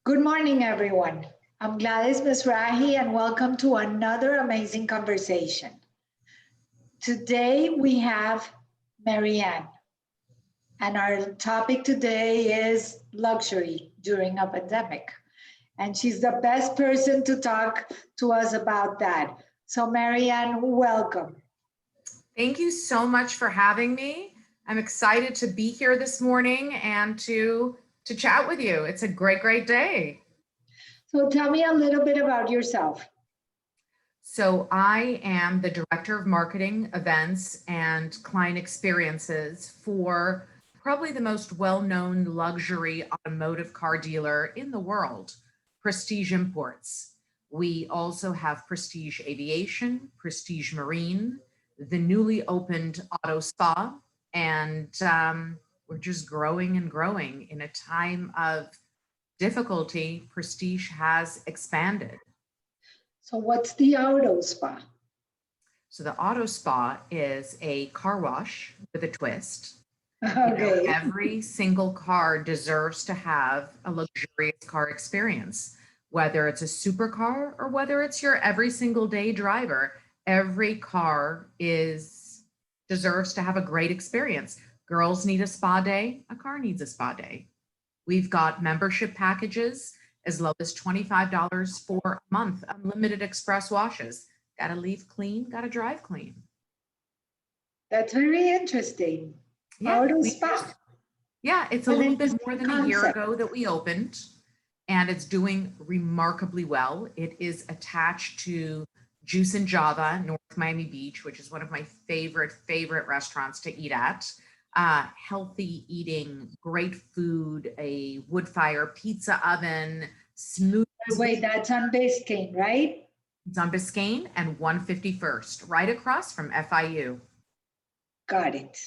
Good morning, everyone. I'm Gladys Misrahi, and welcome to another amazing conversation. Today we have Mariann, and our topic today is luxury during a pandemic. And she's the best person to talk to us about that. So, Mariann, welcome. Thank you so much for having me. I'm excited to be here this morning and to chat with you. It's a great day. So, tell me a little bit about yourself. So I am the Director of Marketing, Events, and Client Experiences for probably the most well-known luxury automotive car dealer in the world, Prestige Imports. We also have Prestige Aviation, Prestige Marine, the newly opened Auto Spa, and we're just growing and growing. In a time of difficulty, Prestige has expanded. So, what's the Auto Spa? So the Auto Spa is a car wash with a twist. Okay. Every single car deserves to have a luxurious car experience, whether it's a supercar or whether it's your every single day driver. Every car deserves to have a great experience. Girls need a spa day, a car needs a spa day. We've got membership packages as low as $25 for a month, unlimited express washes. Gotta leave clean, gotta drive clean. That's very interesting. Yeah, Auto Spa. Yeah, it's a little bit more than a year ago that we opened, and it's doing remarkably well. It is attached to Juice and Java, North Miami Beach, which is one of my favorite restaurants to eat at. Healthy eating, great food, a wood fire pizza oven, smooth. Wait, that's on Biscayne, right? It's on Biscayne and 151st, right across from FIU. Got it.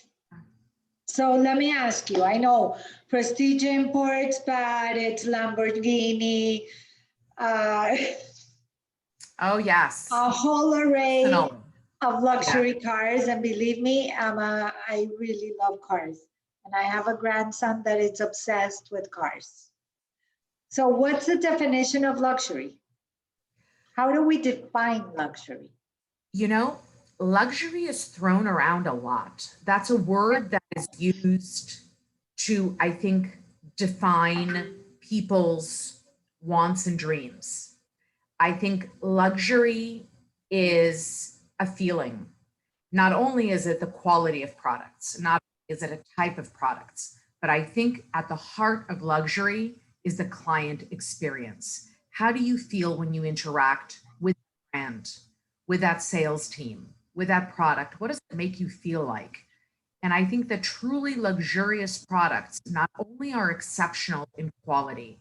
So let me ask you, I know Prestige Imports, but it's Lamborghini, oh yes, a whole array of luxury cars. And believe me, I really love cars. And I have a grandson that is obsessed with cars. So what's the definition of luxury? How do we define luxury? Luxury is thrown around a lot. That's a word that is used to, I think, define people's wants and dreams. I think luxury is a feeling. Not only is it the quality of products, not only is it a type of products, but I think at the heart of luxury is the client experience. How do you feel when you interact with the brand, with that sales team, with that product? What does it make you feel like? And I think that truly luxurious products not only are exceptional in quality,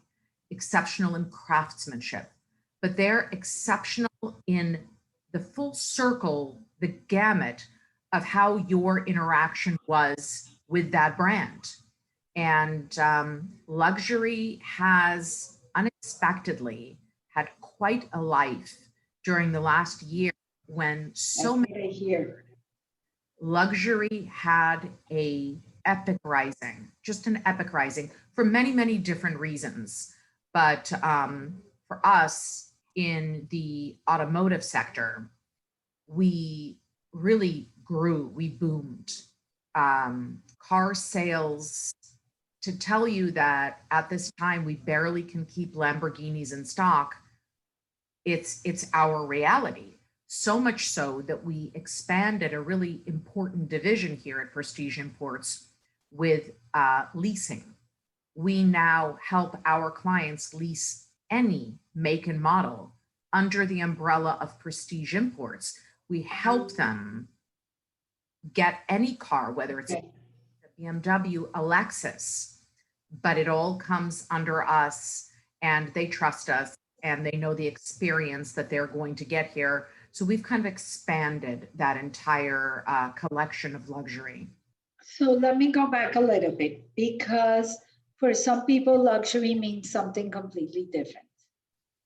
exceptional in craftsmanship, but they're exceptional in the full circle, the gamut of how your interaction was with that brand. And luxury has unexpectedly had quite a life during the last year when so many luxury had an epic rising for many different reasons. But for us in the automotive sector, we really grew, we boomed. Car sales, to tell you that at this time we barely can keep Lamborghinis in stock, it's our reality. So much so that we expanded a really important division here at Prestige Imports with leasing. We now help our clients lease any make and model under the umbrella of Prestige Imports. We help them get any car, whether it's a BMW, a Lexus, but it all comes under us, and they trust us and they know the experience that they're going to get here. So we've kind of expanded that entire collection of luxury. So let me go back a little bit, because for some people, luxury means something completely different.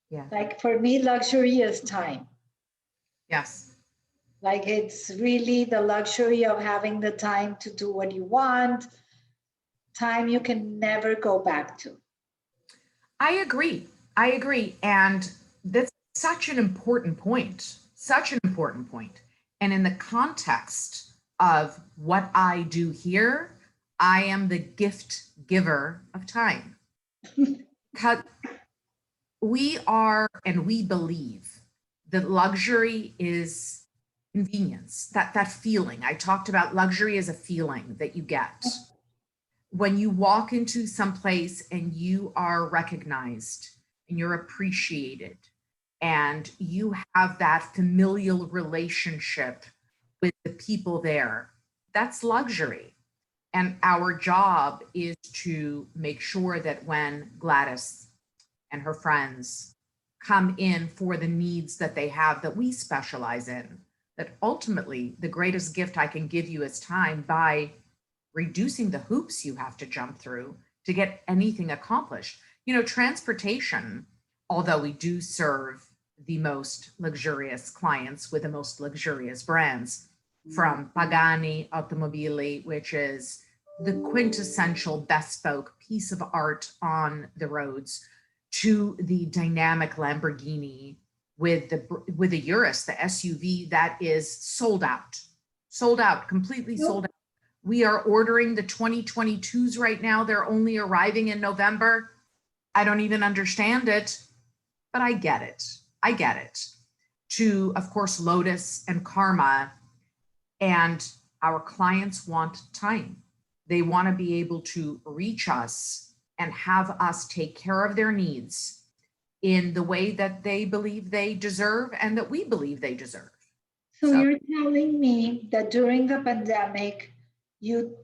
Yeah. Like for me, luxury is time. Yes. Like it's really the luxury of having the time to do what you want, time you can never go back to. I agree. I agree. And that's such an important point, such an important point. And in the context of what I do here, I am the gift giver of time. Because we are and we believe that luxury is convenience, that feeling. I talked about luxury as a feeling that you get when you walk into some place and you are recognized and you're appreciated and you have that familial relationship with the people there. That's luxury. And our job is to make sure that when Gladys and her friends come in for the needs that they have that we specialize in, that ultimately the greatest gift I can give you is time by reducing the hoops you have to jump through to get anything accomplished. You know, transportation, although we do serve the most luxurious clients with the most luxurious brands, from Pagani Automobili, which is the quintessential bespoke piece of art on the roads, to the dynamic Lamborghini with the Urus, the SUV that is sold out, completely sold out. We are ordering the 2022s right now. They're only arriving in November. I don't even understand it, but I get it. I get it. To, of course, Lotus and Karma. And our clients want time. They want to be able to reach us and have us take care of their needs in the way that they believe they deserve and that we believe they deserve. So you're telling me that during the pandemic, you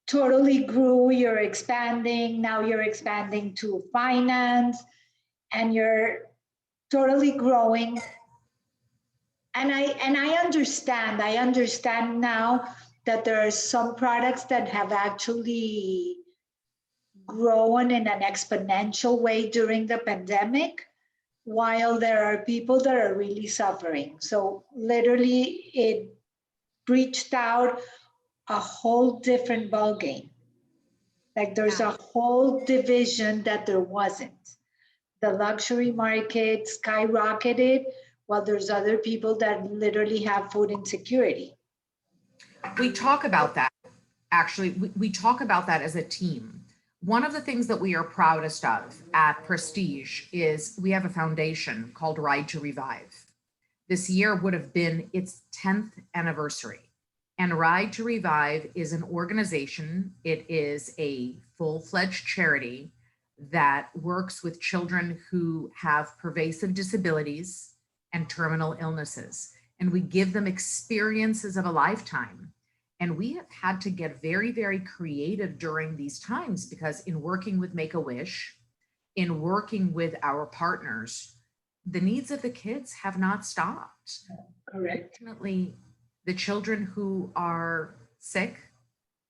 totally grew, you're expanding, now you're expanding to finance, and you're totally growing. And I understand now that there are some products that have actually grown in an exponential way during the pandemic, while there are people that are really suffering. So literally it reached out a whole different ballgame. Like there's a whole division that there wasn't. The luxury market skyrocketed, while there's other people that literally have food insecurity. We talk about that. Actually, we talk about that as a team. One of the things that we are proudest of at Prestige is we have a foundation called Ride to Revive. This year would have been its 10th anniversary. And Ride to Revive is an organization. It is a full-fledged charity that works with children who have pervasive disabilities and terminal illnesses. And we give them experiences of a lifetime. And we have had to get very, very creative during these times because in working with Make-A-Wish, in working with our partners, the needs of the kids have not stopped. Correct. Fortunately, the children who are sick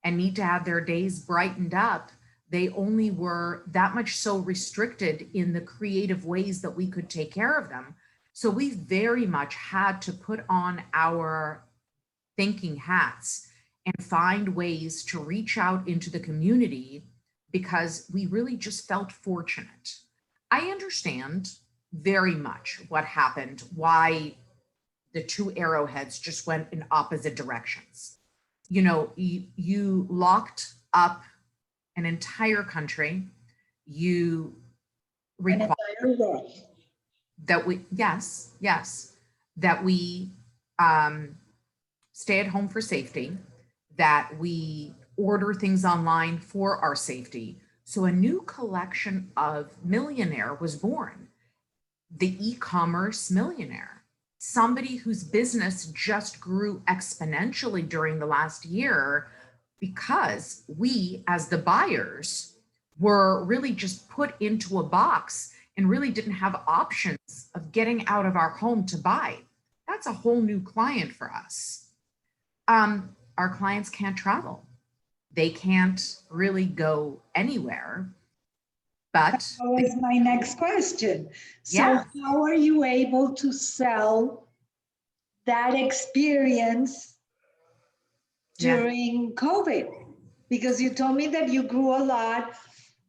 and need to have their days brightened up, they only were that much so restricted in the creative ways that we could take care of them. So we very much had to put on our thinking hats and find ways to reach out into the community because we really just felt fortunate. I understand very much what happened, why the two arrowheads just went in opposite directions. You know, you locked up an entire country, you required that we, yes, that we stay at home for safety, that we order things online for our safety. So a new collection of millionaire was born, the e-commerce millionaire, somebody whose business just grew exponentially during the last year because we, as the buyers, were really just put into a box and really didn't have options of getting out of our home to buy. That's a whole new client for us. Our clients can't travel. They can't really go anywhere. But that was my next question. So yeah. How are you able to sell that experience during COVID? Because you told me that you grew a lot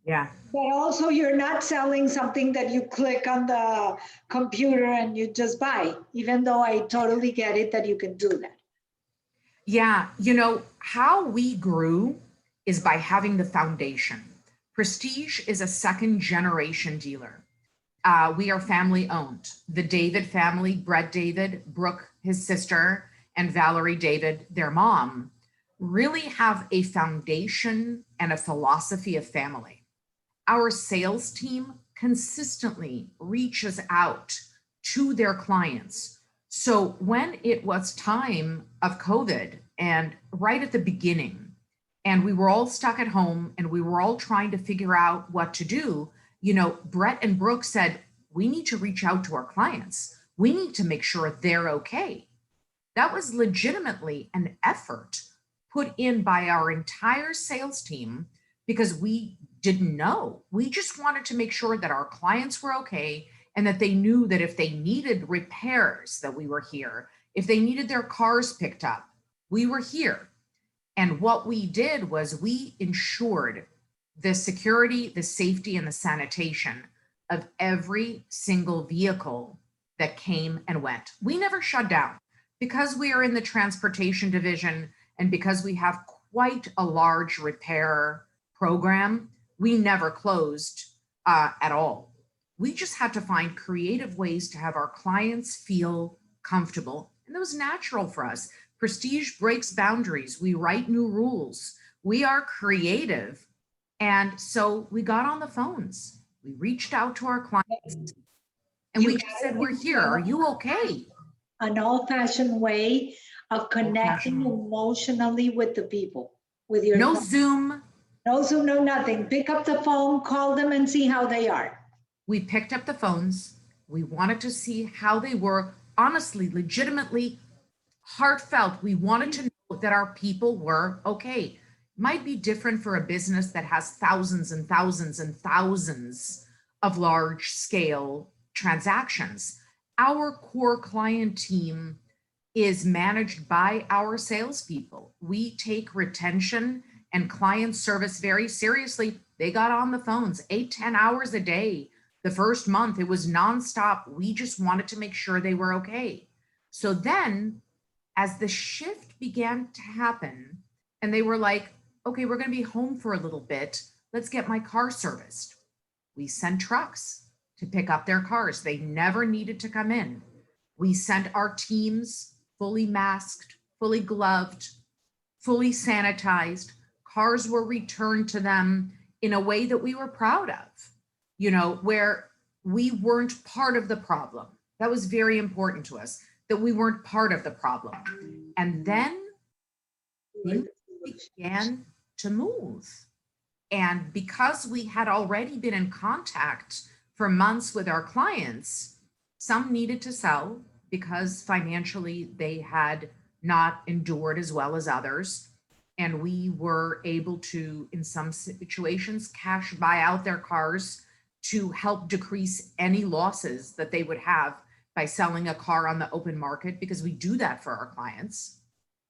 Yeah. But also you're not selling something that you click on the computer and you just buy, even though I totally get it that you can do that. Yeah, how we grew is by having the foundation. Prestige is a second generation dealer. We are family owned. The David family, Brett David, Brooke, his sister, and Valerie David, their mom, really have a foundation and a philosophy of family. Our sales team consistently reaches out to their clients. So when it was time of COVID and right at the beginning, and we were all stuck at home and we were all trying to figure out what to do, Brett and Brooke said, we need to reach out to our clients. We need to make sure they're okay. That was legitimately an effort put in by our entire sales team because we didn't know. We just wanted to make sure that our clients were okay and that they knew that if they needed repairs, that we were here. If they needed their cars picked up, we were here. And what we did was we ensured the security, the safety, and the sanitation of every single vehicle that came and went. We never shut down because we are in the transportation division and because we have quite a large repair program. We never closed at all. We just had to find creative ways to have our clients feel comfortable. And that was natural for us. Prestige breaks boundaries. We write new rules. We are creative. And so we got on the phones. We reached out to our clients and You we just said, we're here. Are you okay? An old-fashioned way of connecting emotionally with the people, with your no Zoom. No Zoom, no nothing. Pick up the phone, call them and see how they are. We picked up the phones. We wanted to see how they were, honestly, legitimately, heartfelt. We wanted to know that our people were okay. Might be different for a business that has thousands and thousands and thousands of large scale transactions. Our core client team is managed by our salespeople. We take retention and client service very seriously. They got on the phones 8-10 hours a day. The first month, it was nonstop. We just wanted to make sure they were okay. So then, as the shift began to happen, and they were like, okay, we're going to be home for a little bit. Let's get my car serviced. We sent trucks to pick up their cars. They never needed to come in. We sent our teams fully masked, fully gloved, fully sanitized. Cars were returned to them in a way that we were proud of, where we weren't part of the problem. That was very important to us, that we weren't part of the problem. And then things began to move. And because we had already been in contact for months with our clients, some needed to sell because financially they had not endured as well as others. And we were able to, in some situations, cash buy out their cars to help decrease any losses that they would have by selling a car on the open market, because we do that for our clients.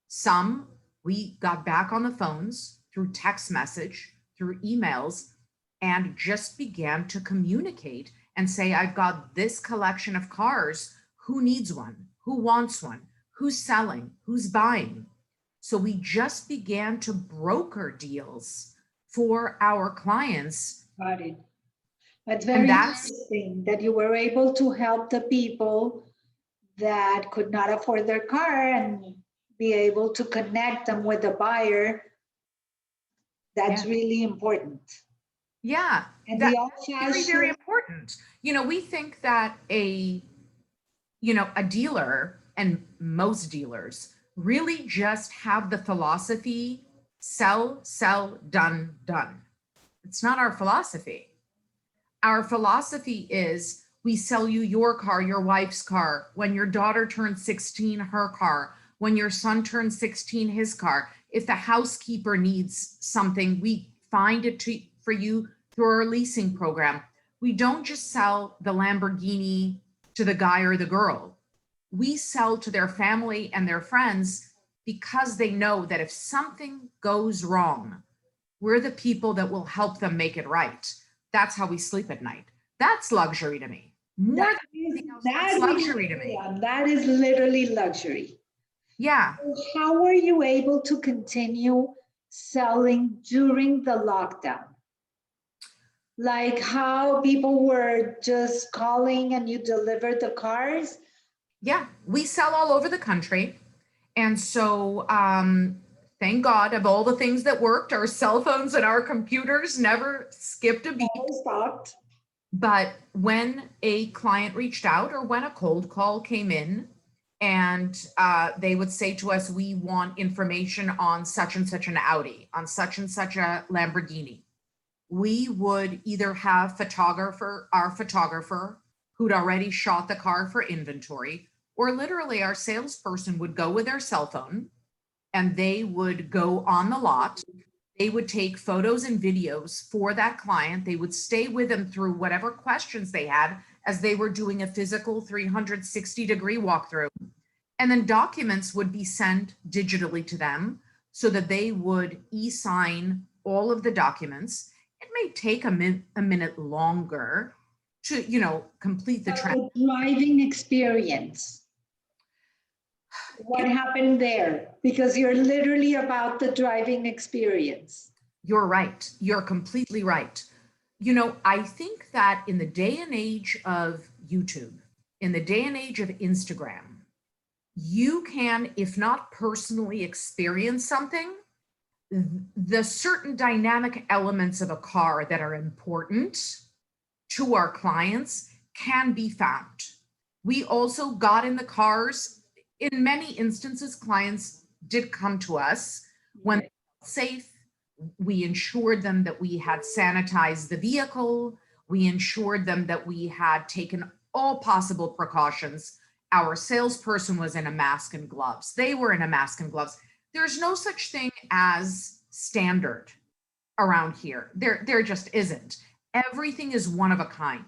Some we got back on the phones through text message, through emails, and just began to communicate and say, I've got this collection of cars. Who needs one? Who wants one? Who's selling? Who's buying? So we just began to broker deals for our clients. Got it. That's very interesting that you were able to help the people that could not afford their car and be able to connect them with the buyer. That's really important. Yeah, and that's very, very important. We think that a dealer, and most dealers really just have the philosophy, sell, done. It's not our philosophy. Our philosophy is we sell you your car, your wife's car. When your daughter turns 16, her car. When your son turns 16, his car. If the housekeeper needs something, we find it for you through our leasing program. We don't just sell the Lamborghini to the guy or the girl. We sell to their family and their friends because they know that if something goes wrong, We're the people that will help them make it right. That's how we sleep at night. That's luxury to me. More That than anything else, that that's we luxury to agree me. on. That is literally luxury. Yeah. How were you able to continue selling during the lockdown? Like how people were just calling and you delivered the cars? Yeah. We sell all over the country. And so, thank God of all the things that worked, our cell phones and our computers never skipped a beat. Never stopped. But when a client reached out or when a cold call came in and they would say to us, we want information on such and such an Audi, on such and such a Lamborghini, we would either have our photographer who'd already shot the car for inventory, or literally our salesperson would go with their cell phone and they would go on the lot. They would take photos and videos for that client. They would stay with them through whatever questions they had as they were doing a physical 360-degree walkthrough. And then documents would be sent digitally to them so that they would e-sign all of the documents. It may take a minute longer to, complete the transaction. The driving experience. What happened there? Because you're literally about the driving experience. You're right. You're completely right. I think that in the day and age of YouTube, in the day and age of Instagram, you can, if not personally experience something, the certain dynamic elements of a car that are important to our clients can be found. We also got in the cars. In many instances, clients did come to us when they felt safe. We ensured them that we had sanitized the vehicle. We ensured them that we had taken all possible precautions. Our salesperson was in a mask and gloves. They were in a mask and gloves. There's no such thing as standard around here. There just isn't. Everything is one of a kind.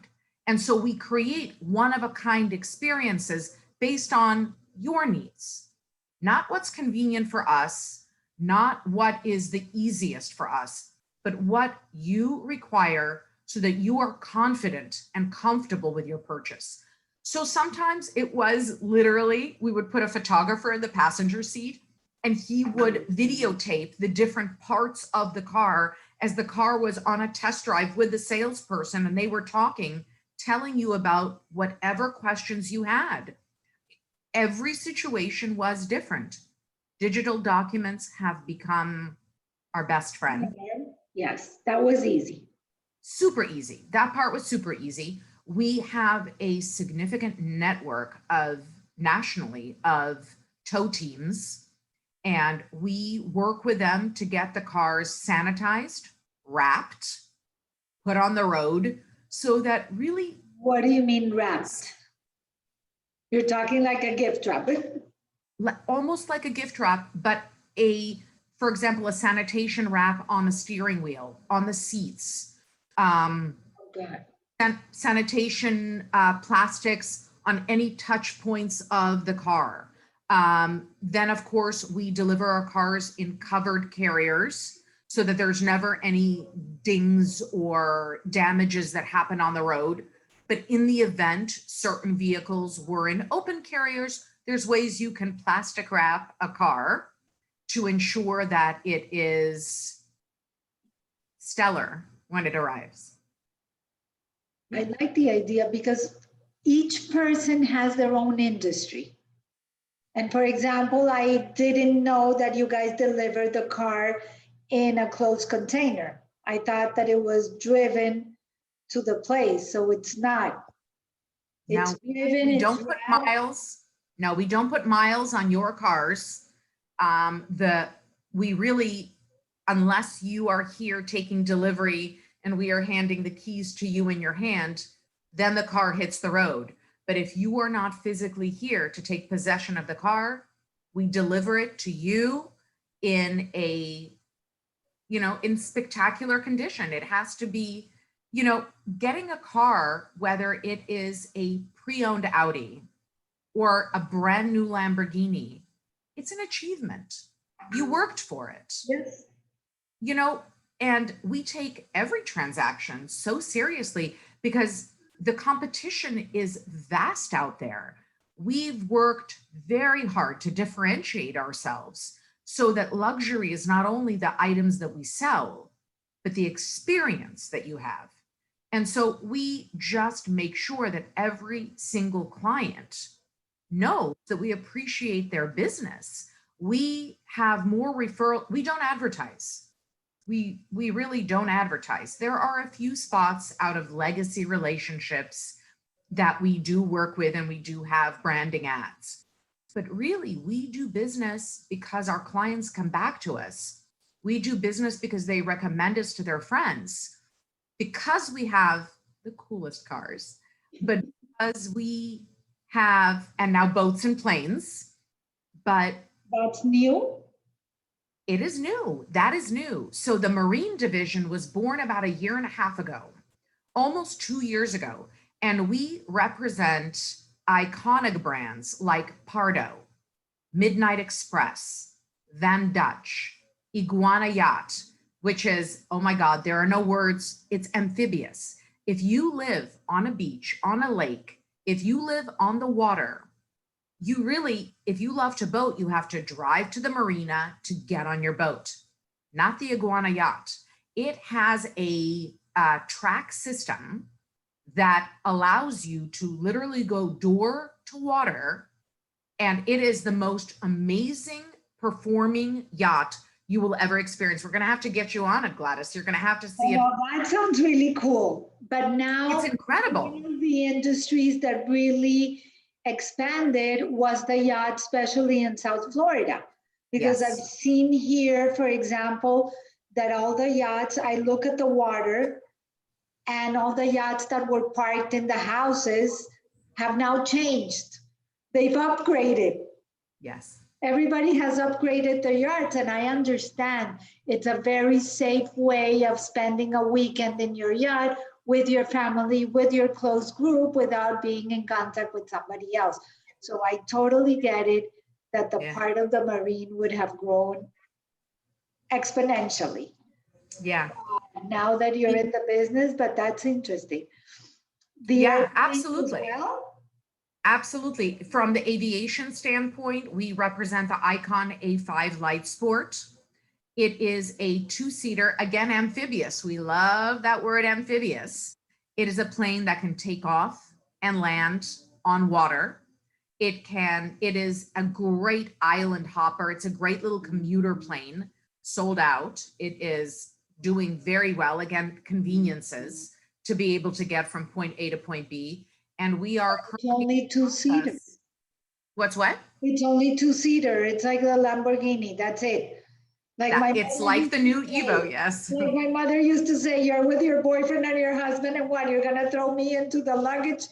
And so we create one of a kind experiences based on your needs, not what's convenient for us, not what is the easiest for us, but what you require so that you are confident and comfortable with your purchase. So sometimes it was literally, we would put a photographer in the passenger seat and he would videotape the different parts of the car as the car was on a test drive with the salesperson and they were talking, telling you about whatever questions you had. Every situation was different. Digital documents have become our best friend. Yes, that was easy. Super easy. That part was super easy. We have a significant network nationally of tow teams, and we work with them to get the cars sanitized, wrapped, put on the road so that really. What do you mean wrapped? You're talking like a gift wrap. Almost like a gift wrap, but for example, a sanitation wrap on the steering wheel, on the seats, sanitation plastics on any touch points of the car. Then, of course, we deliver our cars in covered carriers so that there's never any dings or damages that happen on the road. But in the event certain vehicles were in open carriers, there's ways you can plastic wrap a car to ensure that it is stellar when it arrives. I like the idea because each person has their own industry. And for example, I didn't know that you guys delivered the car in a closed container. I thought that it was driven to the place, so it's not. Now, we don't put miles. No, we don't put miles on your cars. We really, unless you are here taking delivery and we are handing the keys to you in your hand, then the car hits the road. But if you are not physically here to take possession of the car, we deliver it to you in in spectacular condition. It has to be, getting a car, whether it is a pre-owned Audi or a brand new Lamborghini, it's an achievement. You worked for it. Yes. And we take every transaction so seriously because the competition is vast out there. We've worked very hard to differentiate ourselves so that luxury is not only the items that we sell, but the experience that you have. And so we just make sure that every single client knows that we appreciate their business. We have more referral. We don't advertise. We really don't advertise. There are a few spots out of legacy relationships that we do work with, and we do have branding ads. But really, we do business because our clients come back to us. We do business because they recommend us to their friends, because we have the coolest cars, but because we have, and now boats and planes, but That's new. it is new. That is new. So the Marine division was born about a year and a half ago, almost 2 years ago. And we represent iconic brands like Pardo, Midnight Express, Van Dutch, Iguana Yacht, which is, oh my God, there are no words. It's amphibious. If you live on a beach, on a lake, if you live on the water, you really, if you love to boat, you have to drive to the marina to get on your boat, not the Iguana Yacht. It has a track system that allows you to literally go door to water. And it is the most amazing performing yacht you will ever experience. We're going to have to get you on it, Gladys. You're going to have to see it. Well, that sounds really cool. But now It's incredible. one of the industries that really expanded was the yacht, especially in South Florida. Because Yes. I've seen here, for example, that all the yachts, I look at the water, and all the yachts that were parked in the houses have now changed. They've upgraded. Yes. Everybody has upgraded their yachts, and I understand it's a very safe way of spending a weekend in your yacht with your family, with your close group, without being in contact with somebody else. So I totally get it that the Yeah. part of the marine would have grown exponentially Yeah. now that you're in the business, but that's interesting. The Yeah, airplanes as absolutely. well? Absolutely. From the aviation standpoint, we represent the Icon A5 Light Sport. It is a two-seater, again, amphibious. We love that word, amphibious. It is a plane that can take off and land on water. It is a great island hopper. It's a great little commuter plane, sold out. It is doing very well. Again, conveniences to be able to get from point A to point B. And we are It's only two-seater. What's what? It's only two-seater. It's like the Lamborghini. That's it. Like It's like the new Evo, yes. Like my mother used to say, you're with your boyfriend and your husband, and what, you're gonna throw me into the luggage?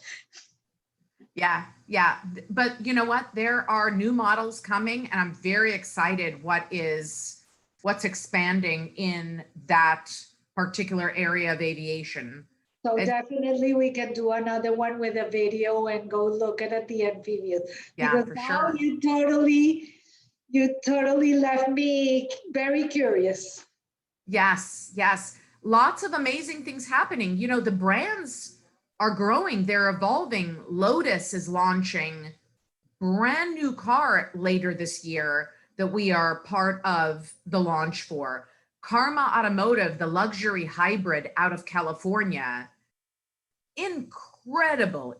Yeah, yeah. But you know what? There are new models coming, and I'm very excited what's expanding in that particular area of aviation. So definitely we can do another one with a video and go look at the amphibious. Yeah, because for now sure. you totally left me very curious. Yes, yes. Lots of amazing things happening. You know, the brands are growing, they're evolving. Lotus is launching brand new car later this year that we are part of the launch for. Karma Automotive, the luxury hybrid out of California, incredible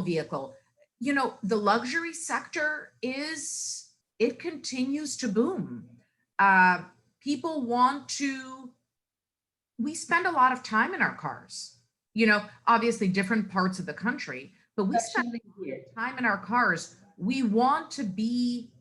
vehicle. You know, the luxury sector it continues to boom. People we spend a lot of time in our cars, you know, obviously different parts of the country, but we spend time in our cars. We want to be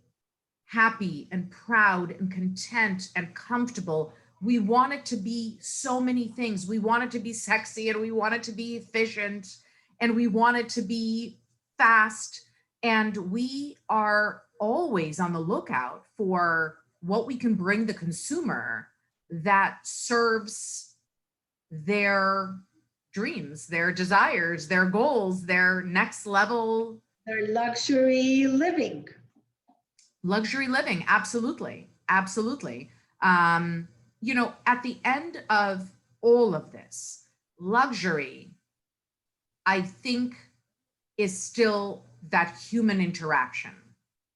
happy and proud and content and comfortable. We want it to be so many things. We want it to be sexy, and we want it to be efficient, and we want it to be fast. And we are always on the lookout for what we can bring the consumer that serves their dreams, their desires, their goals, their next level. Their luxury living. Luxury living, absolutely, absolutely. at the end of all of this, luxury, I think, is still that human interaction.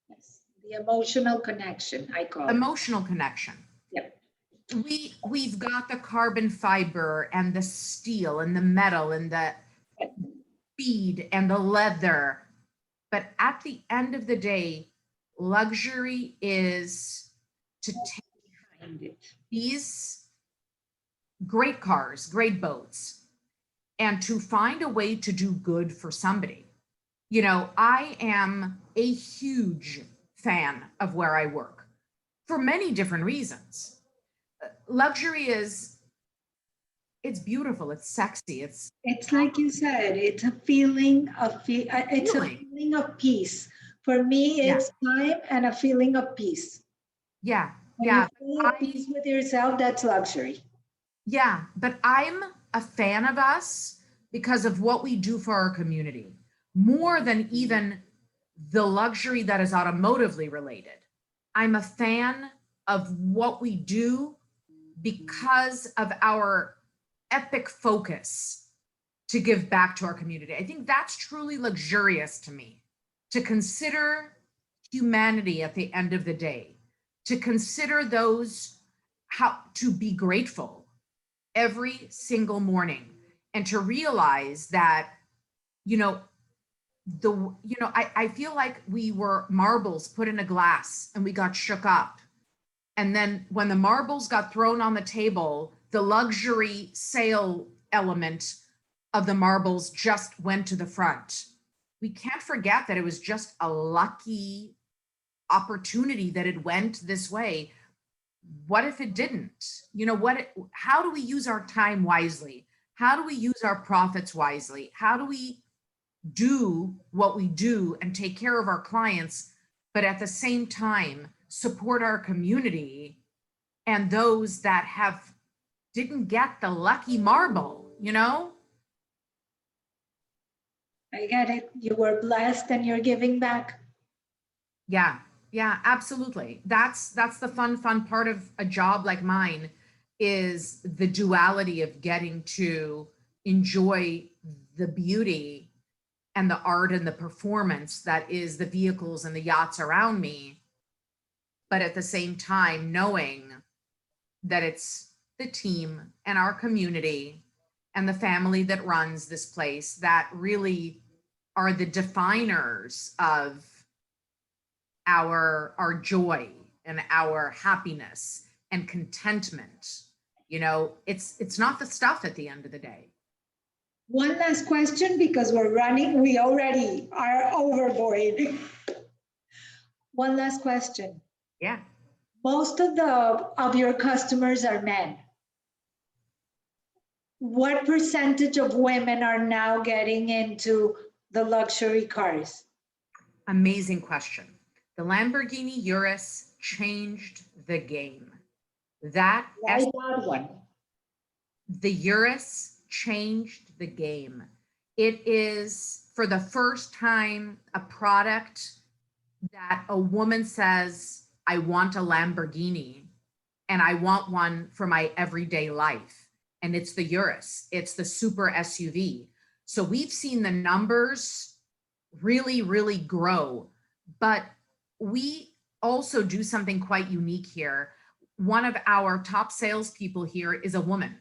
Yes. The emotional connection, I call it. Emotional connection. Yep. We've got the carbon fiber and the steel and the metal and the bead and the leather. But at the end of the day, luxury is to take these great cars, great boats, and to find a way to do good for somebody. I am a huge fan of where I work for many different reasons. Luxury it's beautiful, it's sexy, it's like you said, it's a feeling of it's a feeling of peace. For me, it's time and a feeling of peace. Yeah, when yeah. you feel at peace with yourself, that's luxury. Yeah, but I'm a fan of us because of what we do for our community, more than even the luxury that is automotively related. I'm a fan of what we do because of our epic focus to give back to our community. I think that's truly luxurious to me, to consider humanity at the end of the day, to consider those, how to be grateful every single morning, and to realize that, I feel like we were marbles put in a glass and we got shook up. And then when the marbles got thrown on the table, the luxury sale element of the marbles just went to the front. We can't forget that it was just a lucky opportunity that it went this way. What if it didn't? How do we use our time wisely? How do we use our profits wisely? How do we do what we do and take care of our clients, but at the same time support our community and those that didn't get the lucky marble? I get it. You were blessed and you're giving back. Yeah, absolutely. That's the fun part of a job like mine, is the duality of getting to enjoy the beauty and the art and the performance that is the vehicles and the yachts around me, but at the same time knowing that it's the team and our community and the family that runs this place that really are the definers of our joy and our happiness and contentment. It's not the stuff at the end of the day. One last question, because we already are overboard. One last question. Yeah. Most of your customers are men. What percentage of women are now getting into the luxury cars? Amazing question. The Lamborghini Urus changed the game. That one. The Urus changed the game. It is, for the first time, a product that a woman says, I want a Lamborghini and I want one for my everyday life. And it's the Urus. It's the super SUV. So we've seen the numbers really, really grow. But we also do something quite unique here. One of our top salespeople here is a woman.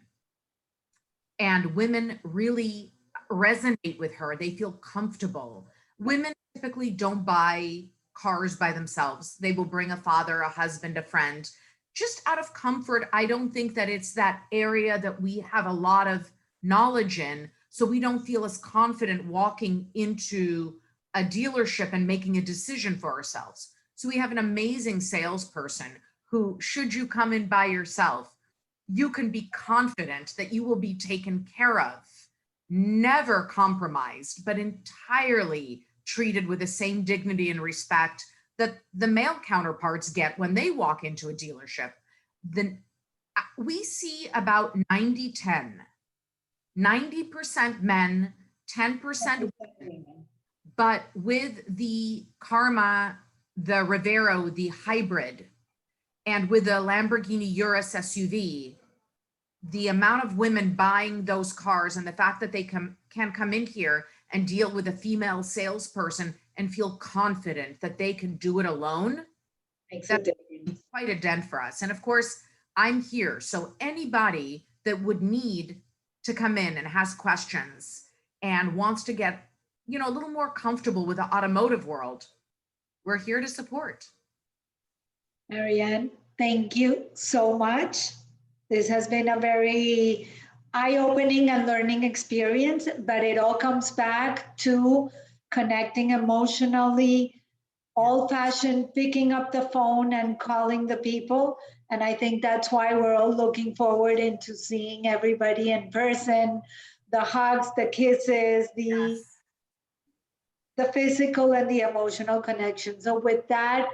And women really resonate with her. They feel comfortable. Women typically don't buy cars by themselves. They will bring a father, a husband, a friend, just out of comfort. I don't think that it's that area that we have a lot of knowledge in. So we don't feel as confident walking into a dealership and making a decision for ourselves. So we have an amazing salesperson who, should you come in by yourself, you can be confident that you will be taken care of, never compromised, but entirely treated with the same dignity and respect that the male counterparts get when they walk into a dealership. Then we see about 90-10, 90% men, 10% women. But with the Karma, the Rivero, the hybrid, And with the Lamborghini Urus SUV, the amount of women buying those cars and the fact that they can come in here and deal with a female salesperson and feel confident that they can do it alone, Makes a that's difference. quite a dent for us. And of course, I'm here. So anybody that would need to come in and has questions and wants to get, you know, a little more comfortable with the automotive world, we're here to support. Mariann, thank you so much. This has been a very eye-opening and learning experience, but it all comes back to connecting emotionally, old-fashioned, picking up the phone and calling the people. And I think that's why we're all looking forward into seeing everybody in person, the hugs, the kisses, the physical and the emotional connection. So with that,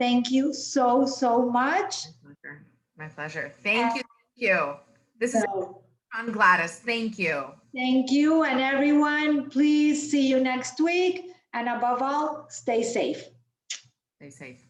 thank you so, so much. My pleasure. Thank you. Thank you. This is So, fun, Gladys. Thank you. thank you. And everyone, please see you next week. And above all, stay safe. Stay safe.